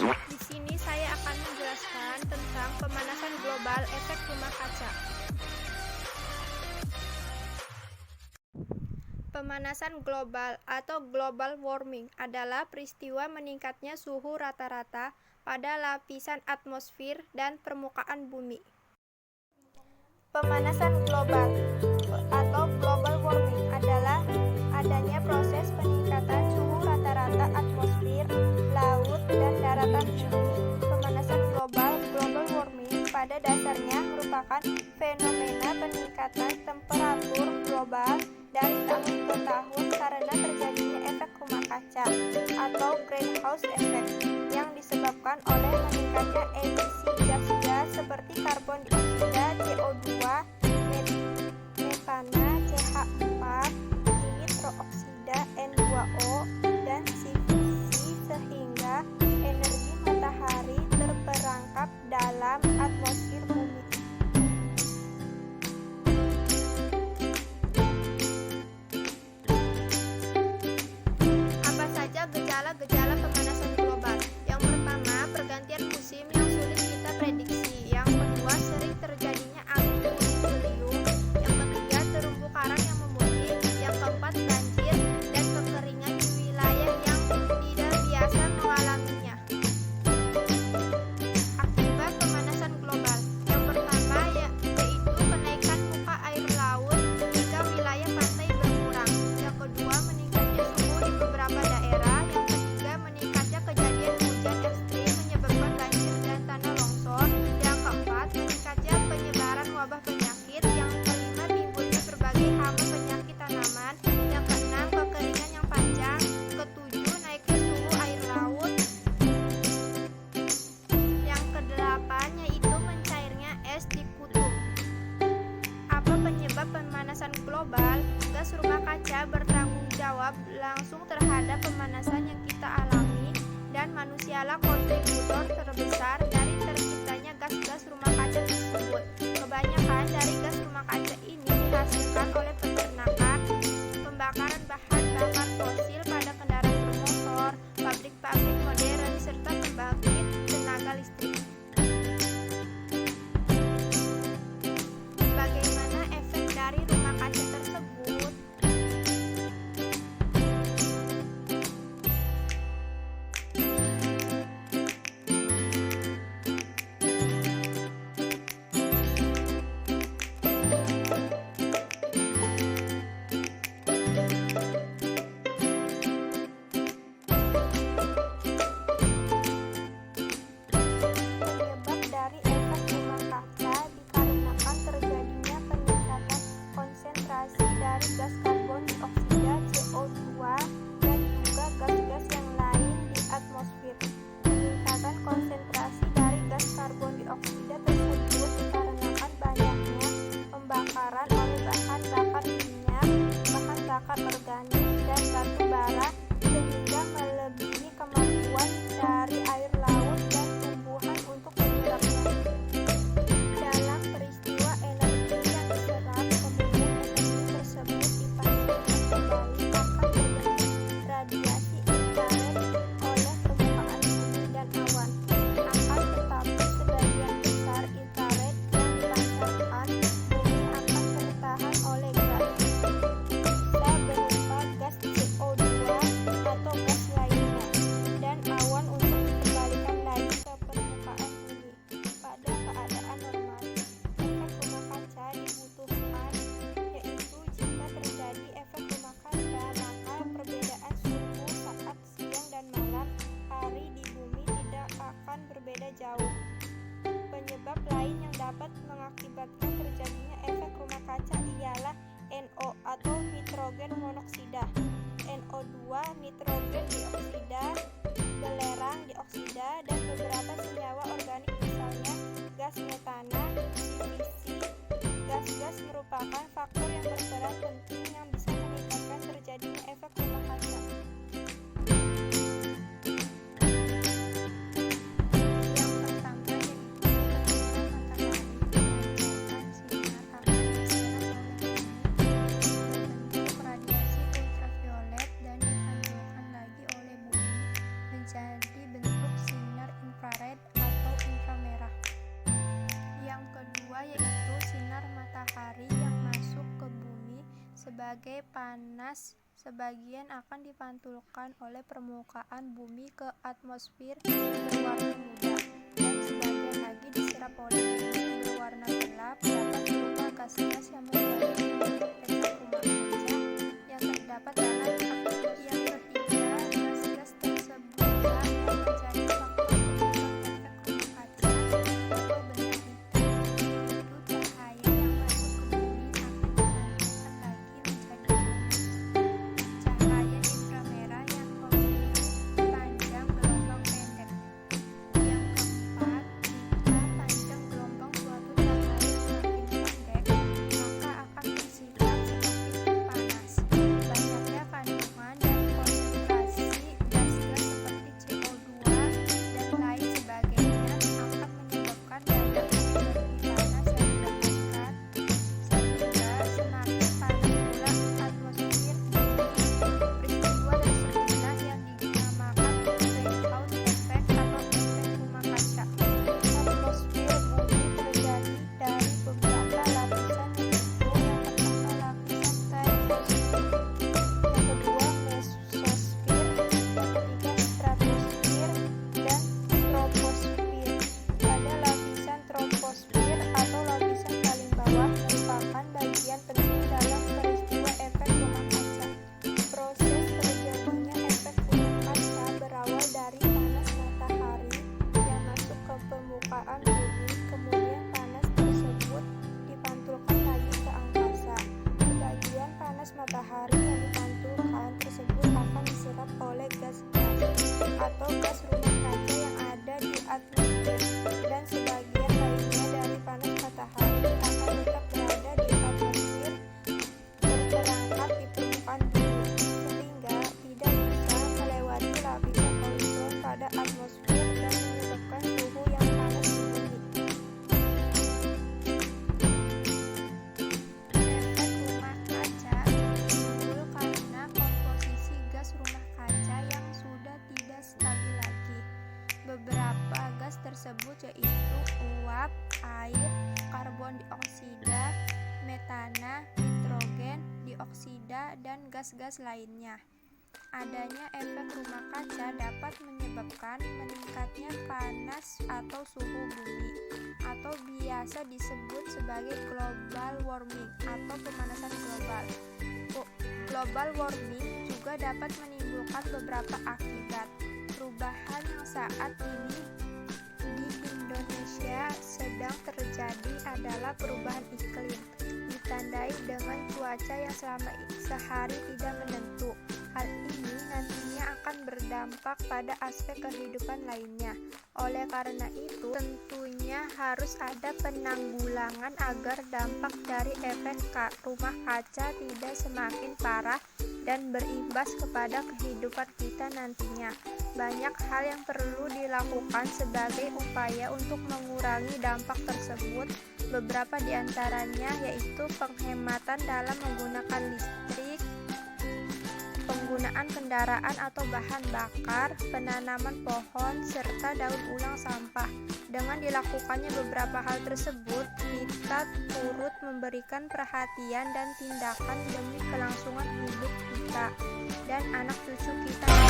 Di sini saya akan menjelaskan tentang pemanasan global efek rumah kaca. Pemanasan global atau global warming adalah peristiwa meningkatnya suhu rata-rata pada lapisan atmosfer dan permukaan bumi. Pemanasan global atau global warming adalah adanya proses peningkatan suhu rata-rata atmosfer, laut, dan daratan bumi. Pemanasan global global warming pada dasarnya merupakan fenomena peningkatan temperatur global dari tahun ke tahun karena terjadinya efek rumah kaca atau greenhouse effect yang disebabkan oleh meningkatnya emisi gas-gas seperti karbon dioksida, CO2, metana, CH4, nitrooksida, N2O, dan CFC sehingga energi matahari terperangkap dalam atmosfer bumi. Apa saja gejala-gejala pemanasan global? Yang pertama, pergantian musim yang sulit kita prediksi. Yang kedua, sering terjadinya angin puting beliung. Yang ketiga, terumbu karang yang memutih. Yang keempat, banjir dan kekeringan di wilayah yang tidak biasa mengalaminya. Akibat pemanasan global. Yang pertama yaitu kenaikan muka air laut hingga wilayah pantai berkurang. Yang kedua, meningkatnya suhu di beberapa daerah. Yang ketiga, meningkatnya kejadian hujan ekstrim menyebabkan banjir dan tanah longsor. Yang keempat, meningkatnya penyebaran wabah penyakit. Yang kelima, timbulnya berbagai hama penyakit tanaman. Yang keenam, kekeringan yang panjang. Ketujuh, naiknya suhu air laut. Yang kedelapan yaitu mencairnya es di kutub. Apa penyebab pemanasan global? Gas rumah kaca bertanggung jawab langsung terhadap pemanasan yang kita alami, dan manusialah kontributor terbesar dari terciptanya gas-gas rumah kaca tersebut. Kebanyakan dari gas rumah kaca ini dihasilkan oleh peternakan, pembakaran bahan bakar fosil pada kendaraan bermotor, pabrik-pabrik modern, serta pembangkit tenaga listrik. Bagaimana efek dari rumah kaca tersebut? Penyebab dari efek rumah kaca dikarenakan terjadinya peningkatan konsentrasi dari gas karbon dioksida, CO2, dan juga gas-gas yang lain di atmosfer. Peningkatan konsentrasi dari gas karbon dioksida tersebut dikarenakan banyaknya pembakaran oleh bahan bakar minyak, bahan bakar organik, dan batu bara sehingga melebihi kemampuan dari air laut dan tumbuhan untuk menyerapnya. Dalam peristiwa energi yang diserap, kemudian energi tersebut dipancarkan kembali akan terjadi radiasi infrared oleh permukaan bumi dan awan. Akan tetapi sebagian besar infrared yang dipancarkan bumi akan tertahan oleh gas. Bisa berupa sebagai panas, sebagian akan dipantulkan oleh permukaan bumi ke atmosfer berwarna muda, dan sebagian lagi diserap oleh bumi berwarna gelap dapat berupa gas-gas yang mengandung efek rumah kaca yang terdapat dalam atmosfer. Yang ketiga, gas-gas tersebutlah yang menjadi faktor penyebab efek rumah kaca atau benda hitam, yaitu cahaya yang masuk ke bumi akan dimanfaatkan lagi menjadi cahaya inframerah yang memiliki panjang gelombang pendek. Yang keempat, jika panjang gelombang suatu cahaya semakin pendek, maka akan bersikap semakin panas. Banyaknya kandungan dan konsentrasi gas-gas seperti CO2 dan lain sebagainya akan menyebabkan banyak energi panas yang didapatkan, sehingga semakin panas pula atmosfer bumi. Peristiwa tersebutlah yang dinamakan greenhouse effect atau efek rumah kaca. Atmosfer bumi terdiri dari beberapa lapisan, yaitu yang pertama lapisan troposfer, yang kedua mesosfer, yang ketiga stratosfer, dan troposfer. Pada lapisan troposfer atau lapisan paling bawah merupakan bagian penting dalam peristiwa efek rumah kaca. Proses terjadinya efek rumah kaca berawal dari panas matahari yang masuk ke permukaan bumi, kemudian panas tersebut dipantulkan lagi ke angkasa. Sebagian panas matahari yang dipantulkan tersebut akan diserap oleh gas-gas atau gas rumah kaca yang ada di atmosfer, dan sebagian lainnya dari panas matahari akan tetap berada di atmosfer berterangkat di permukaan bumi, sehingga tidak bisa melewati lapisan ozon pada atmosfer dan menyebabkan suhu yang panas di bumi. Efek rumah kaca timbul karena komposisi gas rumah kaca yang sudah tidak stabil lagi. Beberapa gas tersebut yaitu uap, air, karbon dioksida, metana, nitrogen dioksida, dan gas-gas lainnya. Adanya efek rumah kaca dapat menyebabkan meningkatnya panas atau suhu bumi, atau biasa disebut sebagai global warming atau pemanasan global. Global warming juga dapat menimbulkan beberapa akibat. Perubahan yang saat ini di Indonesia sedang terjadi adalah perubahan iklim, ditandai dengan cuaca yang selama sehari tidak menentu. Hal ini nantinya akan berdampak pada aspek kehidupan lainnya. Oleh karena itu, tentunya harus ada penanggulangan agar dampak dari efek rumah kaca tidak semakin parah dan berimbas kepada kehidupan kita nantinya. Banyak hal yang perlu dilakukan sebagai upaya untuk mengurangi dampak tersebut. Beberapa di antaranya yaitu penghematan dalam menggunakan listrik, penggunaan kendaraan atau bahan bakar, penanaman pohon, serta daur ulang sampah. Dengan dilakukannya beberapa hal tersebut, kita turut memberikan perhatian dan tindakan demi kelangsungan hidup kita dan anak cucu kita.